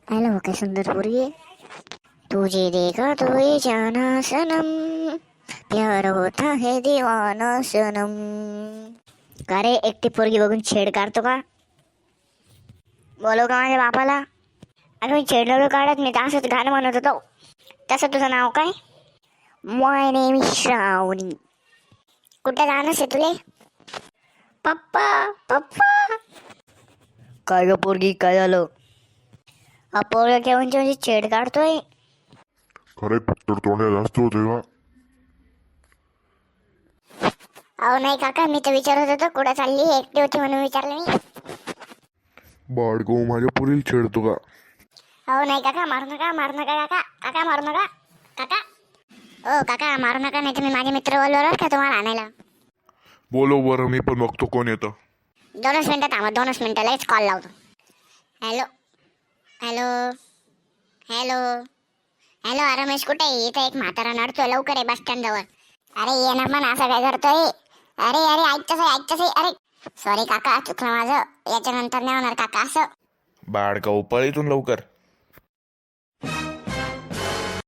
Hello काय सुंदर पोरगी आहे. तुझे देखा तो ये जाना सनम, प्यार होता है दीवाना सनम. का रे एकटी पोरगी बघून छेड काढतो का? बोलव का माझ्या बापाला? अगं मी छेड नव्हतं काढत, मी तर असंच गाणं म्हणत होतो. तसं तुझं नाव काय? माय नेम इज श्रावणी. कुठं जाणंच आहे तुले? पप्पा पप्पा. काय ग पोरगी, काय झालं? हा पोरगा केव्हाची म्हणजे छेड काढतोय. खरे तर तोंड्या जास्त होते का? अहो नाही काका, मी तर विचारत होतो कुठं चालली, एकटी होती म्हणून विचारलं मी. बाळगो माझ्या पुरील छेडतो का? अहो नाही काका, मारू नका मारू नका काका, काका मारू नका काका. ओ काका मारू नका, नाही तुम्ही माझे मित्र बोलवणार का तुम्हाला आणायला? बोलो बरं, मी पण बघतो कोण येतं. 2च मिनिटं थांबा, 2च मिनिटं, लगेच कॉल लावतो. Hello hello hello hello. Ramesh कुठे आहे? इथं एक म्हातारा नडतोय, लवकर आहे बस स्टँड जवळ. अरे ये ना पण, असं काय करतोय? अरे अरे ऐकतच आहे ऐकतच आहे. अरे सॉरी काका, चुकलं माझं, याच्यानंतर नाही होणार काका असं. बाळगाव पळ इथून लवकर.